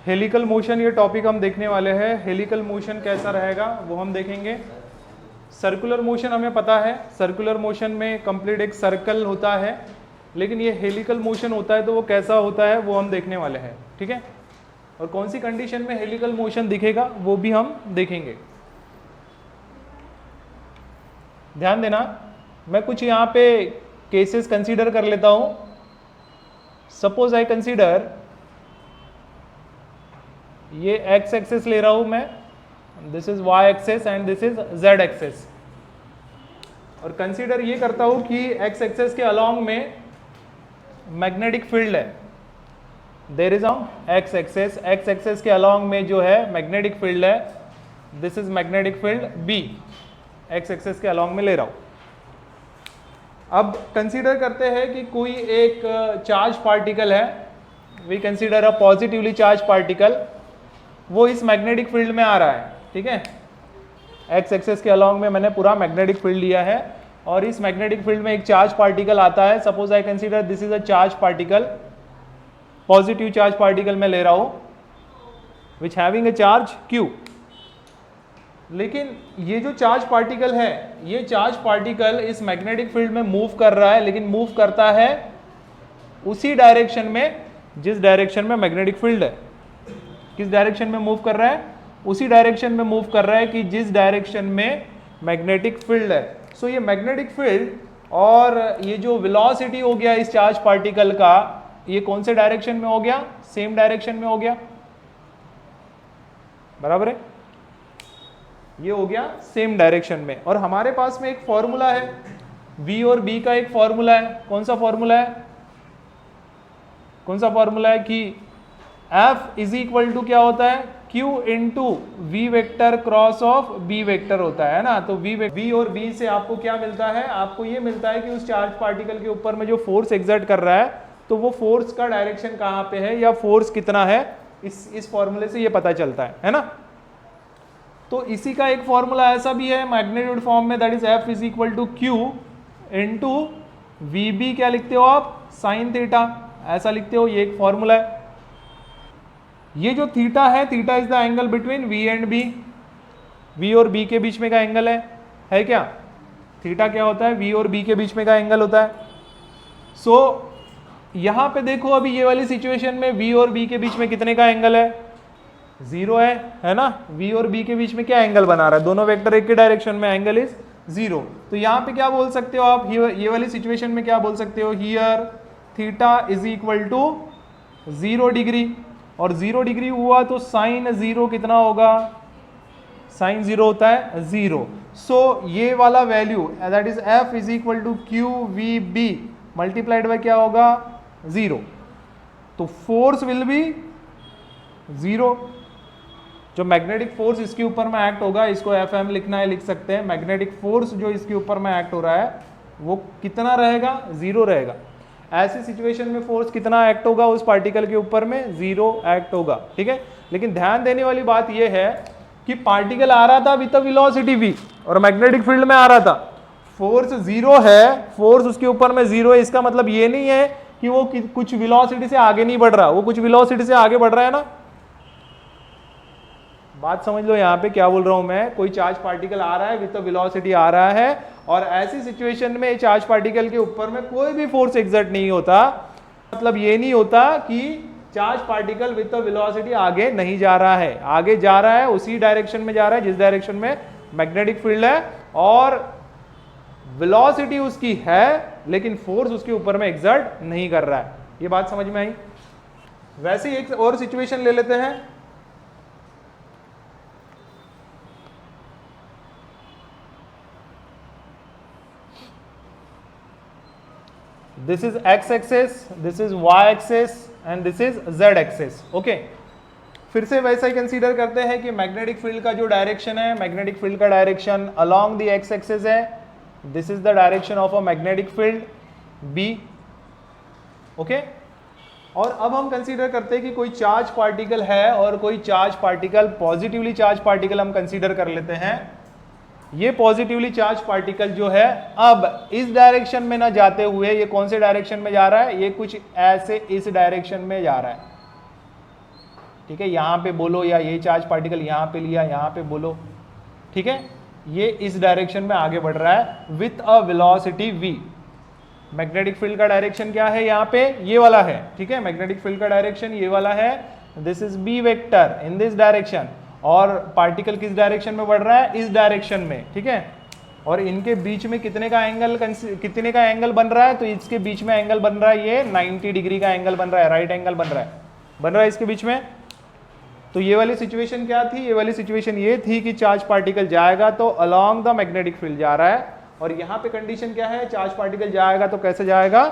Helical motion ये topic हम देखने वाले हैं। हेलिकल मोशन कैसा रहेगा वो हम देखेंगे। सर्कुलर मोशन हमें पता है, सर्कुलर मोशन में कंप्लीट एक सर्कल होता है, लेकिन ये हेलिकल मोशन होता है तो वो कैसा होता है वो हम देखने वाले हैं, ठीक है। और कौन सी कंडीशन में हेलिकल मोशन दिखेगा वो भी हम देखेंगे। ध्यान देना, मैं कुछ यहाँ पे केसेस कंसीडर कर लेता हूँ। सपोज आई कंसीडर ये एक्स एक्सेस ले रहा हूं मैं, this is Y axis and this is Z axis, और कंसीडर ये करता हूं कि एक्स एक्सेस के अलोंग में मैग्नेटिक फील्ड है। देयर इज एक्स एक्सेस के अलोंग में जो है मैग्नेटिक फील्ड है, this is magnetic field B, X axis के अलोंग में ले रहा हूं। अब कंसीडर करते हैं कि कोई एक चार्ज पार्टिकल है, we consider a positively charge particle, वो इस मैग्नेटिक फील्ड में आ रहा है, ठीक है। एक्स एक्सेस के अलोंग में मैंने पूरा मैग्नेटिक फील्ड लिया है और इस मैग्नेटिक फील्ड में एक चार्ज पार्टिकल आता है। Suppose I consider this is a charge particle, positive charge particle मैं ले रहा हूं which having a charge Q। लेकिन ये जो चार्ज पार्टिकल है, ये चार्ज पार्टिकल इस मैग्नेटिक फील्ड में मूव कर रहा है, लेकिन मूव करता है उसी डायरेक्शन में जिस डायरेक्शन में मैग्नेटिक फील्ड है। किस डायरेक्शन में मूव कर रहा है? उसी डायरेक्शन में मूव कर रहा है कि जिस डायरेक्शन में मैग्नेटिक फील्ड है। सो ये मैग्नेटिक फील्ड और ये जो वेलोसिटी हो गया इस चार्ज पार्टिकल का, ये कौन से डायरेक्शन में हो गया? सेम डायरेक्शन में हो गया, बराबर है, ये हो गया सेम डायरेक्शन में। और हमारे पास में एक फॉर्मूला है, V और B का एक फॉर्मूला है। कौन सा फॉर्मूला है? कौन सा फॉर्मूला है कि F इज इक्वल टू क्या होता है? Q into V vector cross of B vector होता है ना। तो V और B से आपको क्या मिलता है? आपको ये मिलता है कि उस चार्ज पार्टिकल के ऊपर में जो फोर्स एग्जर्ट कर रहा है, तो वो फोर्स का डायरेक्शन कहाँ पे है या फोर्स कितना है, इस फॉर्मूले से ये पता चलता है ना। तो इसी का एक फॉर्मूला ऐसा भी है मैग्नीट्यूड फॉर्म में, that is F is equal to Q into VB, क्या लिखते हो आप? साइन थीटा, ऐसा लिखते हो। ये एक फॉर्मूला है। ये जो थीटा है, theta is the angle between V and B, V और B के बीच में का एंगल है क्या? थीटा क्या होता है? V और B के बीच में का एंगल होता है। सो यहां पे देखो, अभी ये वाली सिचुएशन में V और B के बीच में कितने का एंगल है? 0 है ना। V और B के बीच में क्या एंगल बना रहा है? दोनों वेक्टर एक के डायरेक्शन में, एंगल इज 0। तो यहां पे क्या बोल सकते हो आप? ये वाली सिचुएशन में क्या बोल सकते हो? Here theta is equal to 0 degree, और 0 डिग्री हुआ तो साइन 0 कितना होगा? साइन 0 होता है 0। सो ये वाला value that is F is equal to QVB multiplied by क्या होगा? 0। तो फोर्स विल बी 0। जो मैग्नेटिक फोर्स इसके ऊपर में एक्ट होगा, इसको FM लिखना है, लिख सकते हैं। मैग्नेटिक फोर्स जो इसके ऊपर में एक्ट हो रहा है वो कितना रहेगा? 0 रहेगा। ऐसी सिचुएशन में फोर्स कितना एक्ट होगा उस पार्टिकल के ऊपर में? 0 एक्ट होगा, ठीक है। लेकिन ध्यान देने वाली बात यह है कि पार्टिकल आ रहा था विद वेलोसिटी v और मैग्नेटिक फील्ड में आ रहा था, फोर्स 0 है, फोर्स उसके ऊपर में 0 है। इसका मतलब ये नहीं है कि वो कुछ वेलोसिटी से आगे नहीं बढ़ रहा, वो कुछ वेलोसिटी से आगे बढ़ रहा है ना। बात समझ लो यहाँ पे क्या बोल रहा हूं मैं। कोई चार्ज पार्टिकल आ रहा है विद वेलोसिटी आ रहा है, और ऐसी सिचुएशन में चार्ज पार्टिकल के ऊपर में कोई भी फोर्स एग्जर्ट नहीं होता। मतलब ये नहीं होता कि चार्ज पार्टिकल विद वेलोसिटी आगे नहीं जा रहा है, आगे जा रहा है, उसी डायरेक्शन में जा रहा है जिस डायरेक्शन में मैग्नेटिक फील्ड है, और वेलोसिटी उसकी है लेकिन फोर्स उसके ऊपर में एग्जर्ट नहीं कर रहा है। ये बात समझ में आई? वैसे ही एक और सिचुएशन ले लेते हैं। This is x axis, this is y axis and this is z axis, okay? फिर से वैसा ही कंसीडर करते हैं कि मैग्नेटिक फील्ड का जो डायरेक्शन है, मैग्नेटिक फील्ड का direction along the x axis है। This is the direction of a magnetic field b, okay. और अब हम कंसीडर करते हैं कि कोई चार्ज पार्टिकल है और कोई charge particle, positively charge particle हम कंसीडर कर लेते हैं। ये पॉजिटिवली चार्ज पार्टिकल जो है अब इस डायरेक्शन में ना जाते हुए ये कौन से डायरेक्शन में जा रहा है? ये कुछ ऐसे इस डायरेक्शन में जा रहा है। ठीक है, यहाँ पे बोलो या ये चार्ज पार्टिकल यहाँ पे लिया, यहाँ पे बोलो, ठीक है, ये इस डायरेक्शन में आगे बढ़ रहा है with a velocity v। Magnetic field का डायरेक्शन क्या है यहाँ पे, ये वाला है, ठीक है, मैग्नेटिक फील्ड का डायरेक्शन ये वाला है, this is b vector in this direction, और पार्टिकल किस डायरेक्शन में बढ़ रहा है, इस डायरेक्शन में, ठीक है, और इनके बीच में कितने का एंगल बन रहा है, तो इसके बीच में एंगल बन रहा है ये 90 डिग्री का एंगल बन रहा है, राइट एंगल बन रहा है इसके बीच में। तो ये वाली सिचुएशन क्या थी, ये वाली सिचुएशन ये थी कि चार्ज पार्टिकल जाएगा तो अलोंग द मैग्नेटिक फील्ड जा रहा है, और यहाँ पे कंडीशन क्या है, चार्ज पार्टिकल जाएगा तो कैसे जाएगा,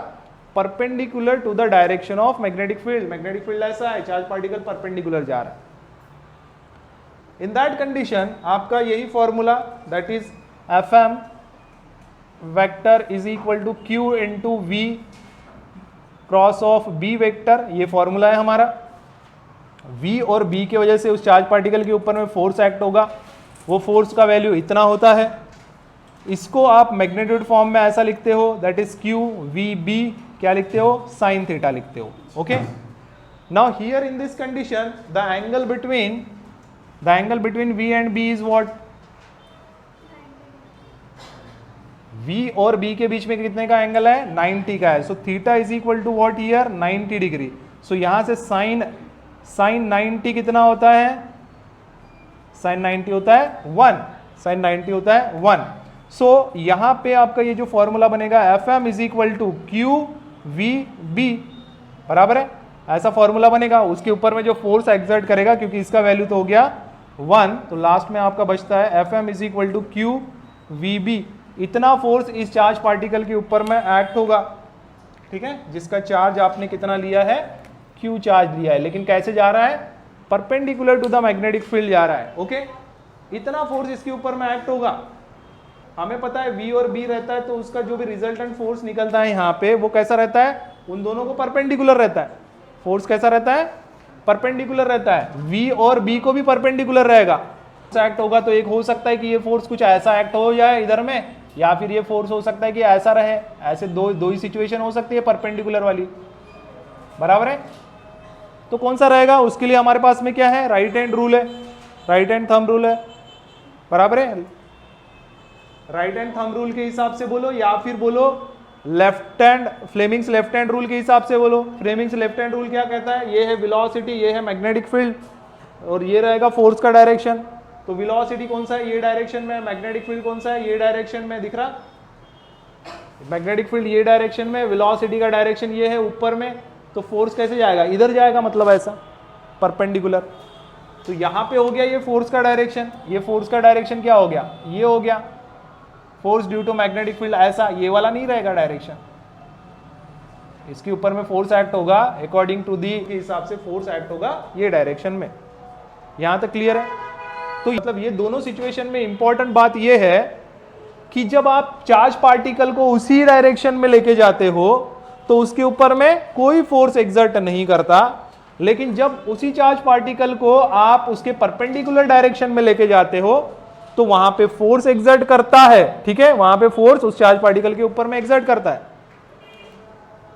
perpendicular to the direction of magnetic field. Magnetic field ऐसा है, चार्ज पार्टिकल परपेंडिकुलर जा रहा है। इन दैट कंडीशन आपका यही formula, that is Fm vector is equal to Q into V cross of B vector, ये फॉर्मूला है हमारा। V और B की वजह से उस चार्ज पार्टिकल के ऊपर में फोर्स एक्ट होगा, वो फोर्स का वैल्यू इतना होता है। इसको आप मैग्नीट्यूड फॉर्म में ऐसा लिखते हो, that is Q V B, क्या लिखते हो, साइन थीटा लिखते हो, okay. Now here in this condition the angle between V and B is what, V और B के बीच में कितने का एंगल है, 90 का है। So theta is equal to what here, 90 degree. So यहां से साइन 90 कितना होता है, साइन 90 होता है 1, साइन 90 होता है 1। सो यहां पे आपका ये जो फॉर्मूला बनेगा Fm is equal to Q V B, बराबर है, ऐसा फॉर्मूला बनेगा। उसके ऊपर में जो फोर्स एक्सर्ट करेगा, क्योंकि इसका वैल्यू तो हो गया 1, तो लास्ट में आपका बचता है Fm is equal to Q V B। इतना फोर्स इस चार्ज पार्टिकल के ऊपर में एक्ट होगा, ठीक है, जिसका चार्ज आपने कितना लिया है, Q चार्ज लिया है, लेकिन कैसे जा रहा है, perpendicular to the magnetic field जा रहा है, ओके। इतना फोर्स इसके ऊपर में एक्ट होगा। हमें पता है V और B रहता है, तो उसका जो भी रिजल्टेंट फोर्स निकलता है यहाँ पे, वो कैसा रहता है, उन दोनों को परपेंडिकुलर रहता है। फोर्स कैसा रहता है, परपेंडिकुलर रहता है। V और B को भी परपेंडिकुलर रहेगा। एक्ट होगा तो एक हो सकता है कि ये फोर्स कुछ ऐसा एक्ट हो जाए इधर में, या फिर ये फोर्स हो सकता है कि ऐसा रहे, ऐसे दो ही सिचुएशन हो सकती है परपेंडिकुलर वाली, बराबर है। तो कौन सा रहेगा, उसके लिए हमारे पास में क्या है, राइट हैंड रूल है, राइट हैंड थंब रूल है, बराबर है। राइट हैंड थंब रूल के हिसाब से बोलो, या फिर बोलो left hand, Fleming's left hand rule के हिसाब से बोलो। फ्लेमिंग्स लेफ्ट हैंड रूल क्या कहता है, ये है वेलोसिटी, ये है मैग्नेटिक फील्ड, और ये रहेगा फोर्स का डायरेक्शन। तो वेलोसिटी कौन सा है, ये डायरेक्शन में, मैग्नेटिक फील्ड कौन सा है, ये डायरेक्शन में, दिख रहा, मैग्नेटिक फील्ड ये डायरेक्शन में, वेलोसिटी का डायरेक्शन ये है ऊपर में, तो फोर्स कैसे जाएगा, इधर जाएगा, मतलब ऐसा परपेंडिकुलर। तो यहां पे हो गया ये फोर्स का डायरेक्शन, ये फोर्स का डायरेक्शन क्या हो गया, ये हो गया force due to magnetic field, ऐसा ये वाला नहीं रहेगा डायरेक्शन, इसके ऊपर में फोर्स एक्ट होगा अकॉर्डिंग टू दी के हिसाब से फोर्स एक्ट होगा ये डायरेक्शन में। यहां तक क्लियर है। तो मतलब ये दोनों सिचुएशन में इंपॉर्टेंट बात ये है कि जब आप चार्ज पार्टिकल को उसी डायरेक्शन में लेके जाते हो तो उसके ऊपर में कोई फोर्स एक्सर्ट नहीं करता, लेकिन जब उसी चार्ज पार्टिकल को आप उसके परपेंडिकुलर डायरेक्शन में लेके जाते हो तो वहां पे फोर्स एक्सर्ट करता है, ठीक है, वहां पे फोर्स उस चार्ज पार्टिकल के ऊपर में एक्सर्ट करता है।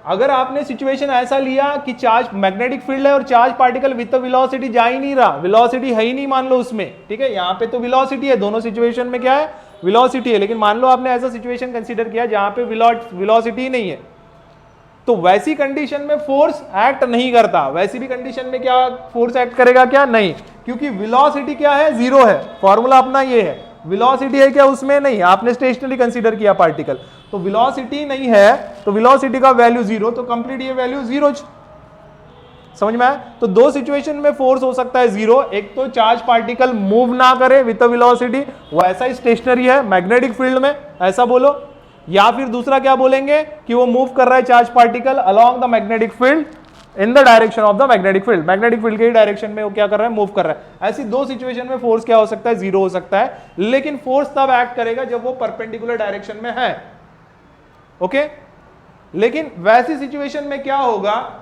अगर आपने सिचुएशन ऐसा लिया कि चार्ज मैग्नेटिक फील्ड है और चार्ज पार्टिकल विद वेलोसिटी जा ही नहीं रहा, वेलोसिटी है ही नहीं मान लो उसमें, ठीक है, यहाँ पे तो वेलोसिटी है, दोनों सिचुएशन में क्या है, वेलोसिटी है, लेकिन मान लो आपने ऐसा सिचुएशन कंसीडर किया जहां पे वेलोसिटी नहीं है, तो वैसी कंडीशन में फोर्स एक्ट नहीं करता। वैसी भी कंडीशन में क्या फोर्स एक्ट करेगा, क्या नहीं, क्योंकि वेलोसिटी क्या है, जीरो है, फॉर्मूला अपना ये है, वेलोसिटी है क्या उसमें, नहीं, आपने स्टेशनरी कंसीडर किया पार्टिकल, तो वेलोसिटी नहीं है, तो वेलोसिटी का वैल्यू जीरो, तो कंप्लीट ये वैल्यू जीरो, समझ में आया। तो दो सिचुएशन में फोर्स हो सकता है जीरो, एक तो चार्ज पार्टिकल मूव ना करे विद वेलोसिटी, वो ऐसा ही स्टेशनरी है मैग्नेटिक फील्ड में, ऐसा बोलो, या फिर दूसरा क्या बोलेंगे कि वो मूव कर रहा है charge particle along the magnetic field in the direction of the magnetic field, magnetic field के ही डायरेक्शन में वो क्या कर रहा है, मूव कर रहा है। ऐसी दो सिचुएशन में फोर्स क्या हो सकता है, जीरो हो सकता है, लेकिन फोर्स तब एक्ट करेगा जब वो परपेंडिकुलर डायरेक्शन में है, ओके। लेकिन वैसी सिचुएशन में क्या होगा,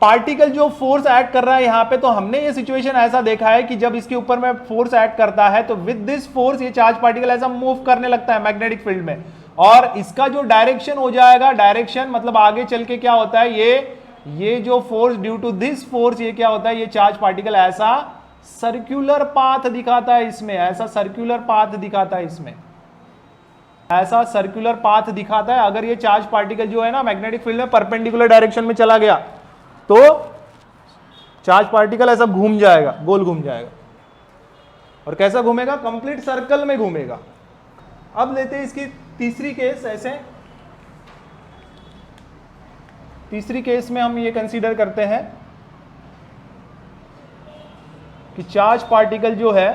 पार्टिकल जो फोर्स एक्ट कर रहा है यहां पे, तो हमने ये सिचुएशन ऐसा देखा है कि जब इसके ऊपर में फोर्स एक्ट करता है तो विद दिस फोर्स ये चार्ज पार्टिकल ऐसा मूव करने लगता है मैग्नेटिक फील्ड में, और इसका जो डायरेक्शन हो जाएगा, डायरेक्शन मतलब आगे चल के क्या होता है, ये ये जो force due to this force, ये क्या होता है, ये चार्ज पार्टिकल ऐसा सर्कुलर पाथ दिखाता है इसमें, ऐसा सर्कुलर पाथ दिखाता है इसमें, ऐसा सर्कुलर पाथ दिखाता है। अगर ये चार्ज पार्टिकल जो है ना मैग्नेटिक फील्ड में परपेंडिकुलर डायरेक्शन में चला गया तो चार्ज पार्टिकल ऐसा घूम जाएगा, गोल घूम जाएगा। और कैसा घूमेगा, कंप्लीट सर्कल में घूमेगा। अब लेते हैं इसकी तीसरी केस। ऐसे तीसरी केस में हम ये कंसीडर करते हैं कि चार्ज पार्टिकल जो है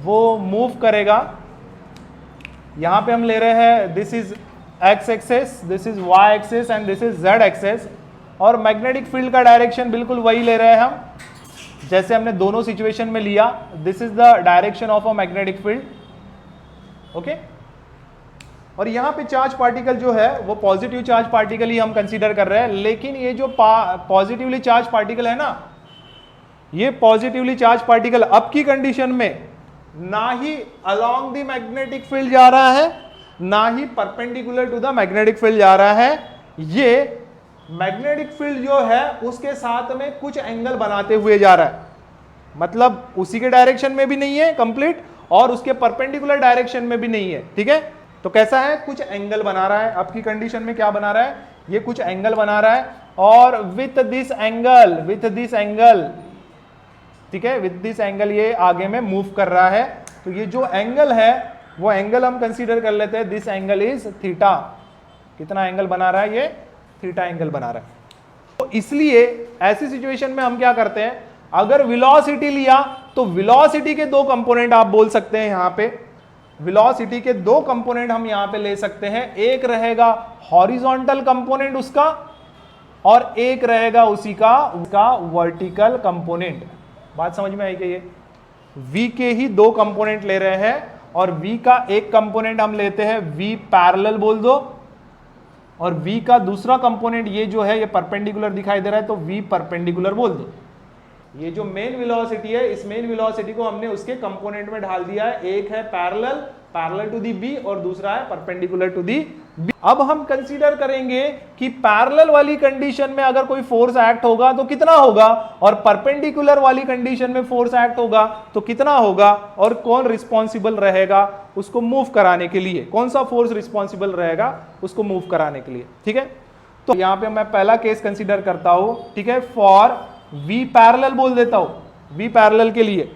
वो मूव करेगा। यहां पे हम ले रहे हैं this is X axis, this is Y axis and this is Z axis, और मैग्नेटिक फील्ड का डायरेक्शन बिल्कुल वही ले रहे हैं हम जैसे हमने दोनों सिचुएशन में लिया। This is the direction of a magnetic field, okay. और यहां पे चार्ज पार्टिकल जो है वो पॉजिटिव चार्ज पार्टिकल ही हम कंसीडर कर रहे हैं, लेकिन ये जो पॉजिटिवली चार्ज पार्टिकल है ना, ये पॉजिटिवली चार्ज पार्टिकल अब की कंडीशन में ना ही अलोंग द मैग्नेटिक फील्ड जा रहा है, ना ही perpendicular to the magnetic field जा रहा है। ये मैग्नेटिक फील्ड जो है उसके साथ में कुछ एंगल बनाते हुए जा रहा है, मतलब उसी के डायरेक्शन में भी नहीं है कंप्लीट और उसके परपेंडिकुलर डायरेक्शन में भी नहीं है, ठीक है। तो कैसा है, कुछ एंगल बना रहा है। अब की कंडीशन में क्या बना रहा है, ये कुछ एंगल बना रहा है, और विथ दिस एंगल, ठीक है, विथ दिस एंगल ये आगे में मूव कर रहा है। तो ये जो एंगल है वो एंगल हम कंसीडर कर लेते हैं, दिस एंगल इज थीटा। कितना एंगल बना रहा है, ये थीटा एंगल बना रहा है। तो इसलिए ऐसी सिचुएशन में हम क्या करते हैं, अगर वेलोसिटी लिया तो वेलोसिटी के दो कंपोनेंट आप बोल सकते हैं। यहां पे वेलोसिटी के दो कंपोनेंट हम यहां पे ले सकते हैं, एक रहेगा हॉरिजॉन्टल कंपोनेंट उसका और एक रहेगा उसका वर्टिकल कंपोनेंट। बात समझ में आई कि ये V के ही दो कंपोनेंट ले रहे हैं, और V का एक कंपोनेंट हम लेते हैं V पैरेलल बोल दो, और V का दूसरा कंपोनेंट ये जो है ये परपेंडिकुलर दिखाई दे रहा है तो V परपेंडिकुलर बोल दो। ये जो मेन वेलोसिटी है, इस मेन वेलोसिटी को हमने उसके कंपोनेंट में ढाल दिया है, एक है पैरेलल टू दी बी और दूसरा है परपेंडिकुलर टू दी बी। अब हम कंसीडर करेंगे कि पैरेलल वाली कंडीशन में अगर कोई फोर्स एक्ट होगा तो कितना होगा, और परपेंडिकुलर वाली कंडीशन में फोर्स एक्ट होगा तो कितना होगा, और कौन रिस्पॉन्सिबल रहेगा उसको मूव कराने के लिए, कौन सा फोर्स रिस्पॉन्सिबल रहेगा उसको मूव कराने के लिए, ठीक है। तो यहां पे मैं पहला केस कंसीडर करता हूं, ठीक है, फॉर V पैरेलल बोल देता हूं। V पैरेलल के लिए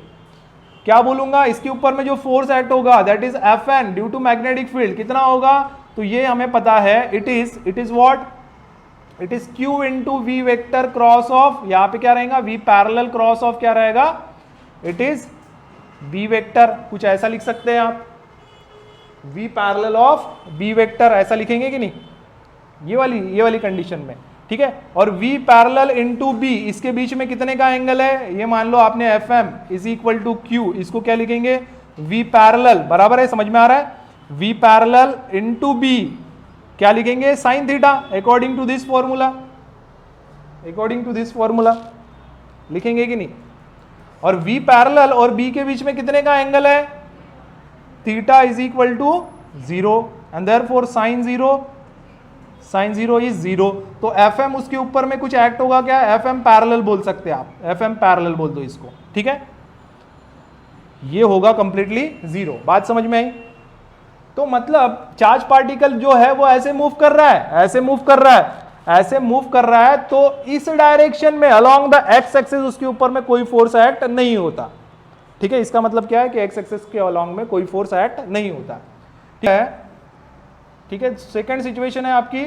क्या बोलूंगा, इसके ऊपर में जो फोर्स एक्ट होगा that is Fn due to magnetic field, कितना होगा, तो ये हमें पता है, it is what, it is Q into V vector cross of, यहां पे क्या रहेगा, V पैरेलल क्रॉस ऑफ क्या रहेगा, इट इज B वेक्टर, कुछ ऐसा लिख सकते हैं आप, V parallel of B vector, ऐसा लिखेंगे कि नहीं, ये वाली कंडीशन में, ठीक है। और V पैरेलल इंटू बी, इसके बीच में कितने का एंगल है, ये मान लो आपने Fm is equal to Q, इसको क्या लिखेंगे, V पैरेलल, बराबर है, समझ में आ रहा है, V पैरेलल इंटू बी क्या लिखेंगे, sine theta, according to this formula लिखेंगे कि नहीं। और V पैरेलल और B के बीच में कितने का एंगल है, theta is equal to 0 and therefore sine zero is 0। तो Fm उसके ऊपर में कुछ एक्ट होगा क्या, Fm पैरेलल बोल सकते हैं आप, Fm पैरेलल बोल दो इसको, ठीक है, ये होगा कंप्लीटली 0। बात समझ में आई। तो मतलब चार्ज पार्टिकल जो है वो ऐसे मूव कर रहा है, ऐसे मूव कर रहा है, तो इस डायरेक्शन में अलोंग द एक्स एक्सिस उसके ऊपर में कोई फोर्स एक्ट नहीं होता, ठीक है। इसका मतलब क्या है कि एक्स एक्सिस के अलोंग में कोई फोर्स एक्ट नहीं होता, ठीक है। सेकंड सिचुएशन है आपकी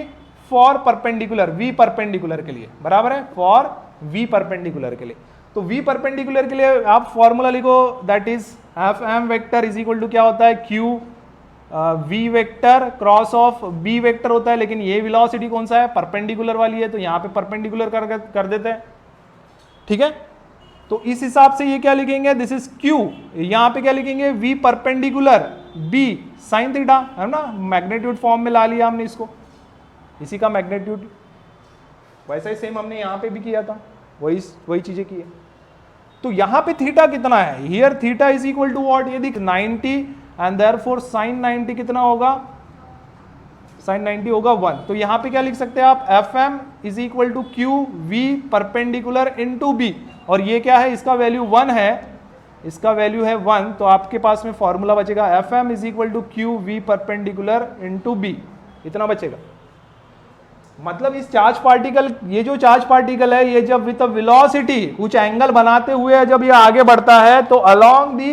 फॉर परपेंडिकुलर, V परपेंडिकुलर के लिए, बराबर है, फॉर V परपेंडिकुलर के लिए। तो V परपेंडिकुलर के लिए आप फॉर्मूला लिखो, that is Fm vector is equal to क्या होता है, Q V vector cross of B vector होता है, लेकिन ये वेलोसिटी कौन सा है, परपेंडिकुलर वाली है, तो यहां पे परपेंडिकुलर कर देते हैं, ठीक है। तो इस हिसाब से ये क्या लिखेंगे, दिस इज Q, यहां पे क्या लिखेंगे, V perpendicular B sine theta, है ना, मैग्नीट्यूड फॉर्म में ला लिया हमने इसको, इसी का मैग्नीट्यूड, वैसा ही सेम हमने यहां पे भी किया था, वही चीजें की है। तो यहां पे थीटा कितना है, here theta is equal to what, ये दिख 90 एंड देयरफॉर साइन 90 कितना होगा, साइन 90 होगा 1। तो यहां पे क्या लिख सकते हैं आप, F M is equal to Q V perpendicular into B, और ये क्या है, इसका वैल्यू 1 है, इसका वैल्यू है 1, तो आपके पास में फॉर्मूला बचेगा F M is equal to Q V perpendicular into B, इतना बचेगा। मतलब इस चार्ज पार्टिकल, ये जो चार्ज पार्टिकल है, ये जब विद वेलोसिटी कुछ एंगल बनाते हुए जब ये आगे बढ़ता है तो अलोंग दी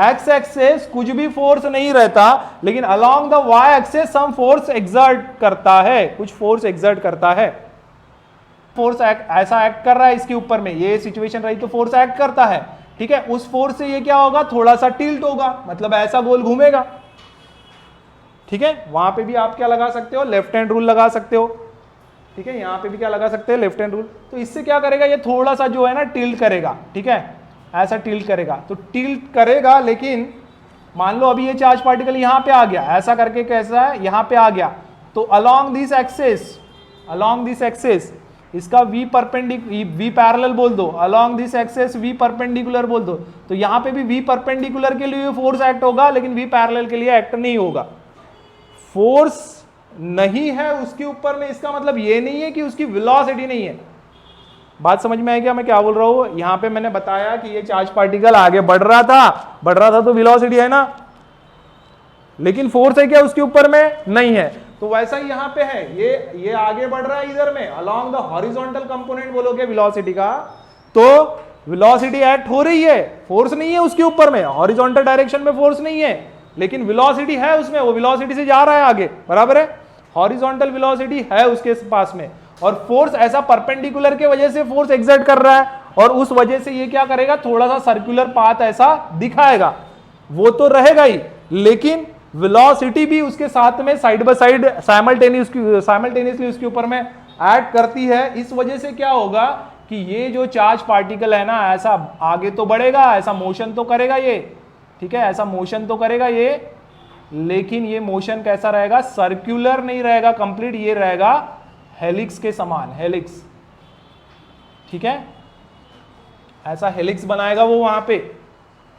एक्स एक्सेस कुछ भी फोर्स नहीं रहता, लेकिन along the Y axis some force exert करता है, कुछ फोर्स एक्सर्ट करता है। फोर्स ऐसा एक्ट कर रहा है इसके ऊपर में, ये सिचुएशन रही तो फोर्स एक्ट करता है, ठीक है। उस फोर्स से ये क्या होगा, थोड़ा सा टिल्ट होगा, मतलब ऐसा गोल घूमेगा, ठीक है। वहां पे भी आप क्या लगा सकते हो, लेफ्ट हैंड रूल लगा सकते हो, ठीक है। यहां पे भी क्या लगा सकते हैं, लेफ्ट हैंड रूल। तो इससे क्या करेगा, ये थोड़ा सा जो है ना टिल्ट करेगा, ठीक है, ऐसा टिल्ट करेगा। तो टिल्ट करेगा, लेकिन मान लो अभी ये चार्ज पार्टिकल यहां पे आ गया, ऐसा करके कैसा है, यहां पे आ गया, तो along this axis, along this axis इसका v परपेंडिकुलर, v पैरेलल बोल दो, along this axis v perpendicular बोल दो। तो यहां पे भी v परपेंडिकुलर के लिए फोर्स एक्ट होगा, लेकिन v पैरेलल के लिए एक्ट नहीं होगा। फोर्स नहीं है उसके ऊपर में, इसका मतलब ये नहीं है कि उसकी वेलोसिटी नहीं है। बात समझ में आई क्या मैं क्या बोल रहा हूं? यहां पे मैंने बताया कि ये चार्ज पार्टिकल आगे बढ़ रहा था तो वेलोसिटी है ना, लेकिन फोर्स है क्या उसके ऊपर में, नहीं है। तो वैसा ही यहां पे है, ये आगे बढ़ रहा है इधर में, अलोंग द हॉरिजॉन्टल कंपोनेंट बोलोगे वेलोसिटी का, तो वेलोसिटी एक्ट हो रही है, फोर्स नहीं है उसके ऊपर में, हॉरिजॉन्टल डायरेक्शन में फोर्स नहीं है, लेकिन वेलोसिटी है उसमें, वो वेलोसिटी से जा रहा है आगे, बराबर है, हॉरिजॉन्टल वेलोसिटी है उसके पास में, और फोर्स ऐसा परपेंडिकुलर के वजह से फोर्स एक्सर्ट कर रहा है, और उस वजह से ये क्या करेगा, थोड़ा सा सर्कुलर पाथ ऐसा दिखाएगा, वो तो रहेगा ही, लेकिन वेलोसिटी भी उसके साथ में साइड बाय साइड साइमल्टेनियसली उसके ऊपर में ऐड करती है। इस वजह से क्या होगा कि ये जो चार्ज पार्टिकल है ना, ऐसा आगे तो बढ़ेगा, ऐसा मोशन तो करेगा ये, ठीक है, ऐसा मोशन तो करेगा ये, लेकिन ये मोशन कैसा रहेगा, सर्कुलर नहीं रहेगा कंप्लीट, ये रहेगा हेलिक्स के समान, हेलिक्स, ठीक है, ऐसा हेलिक्स बनाएगा वो वहां पे।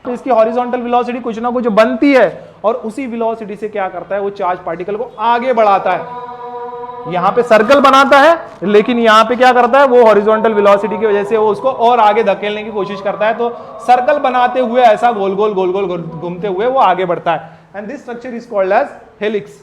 तो इसकी हॉरिजॉन्टल वेलोसिटी कुछ ना कुछ बनती है, और उसी वेलोसिटी से क्या करता है, वो चार्ज पार्टिकल को आगे बढ़ाता है। यहां पे सर्कल बनाता है, लेकिन यहां पे क्या करता है, वो हॉरिजॉन्टल वेलोसिटी की वजह से वो उसको और आगे धकेलने की कोशिश करता है, तो सर्कल बनाते हुए ऐसा गोल गोल घूमते हुए वो आगे बढ़ता है, and this structure is called as helix.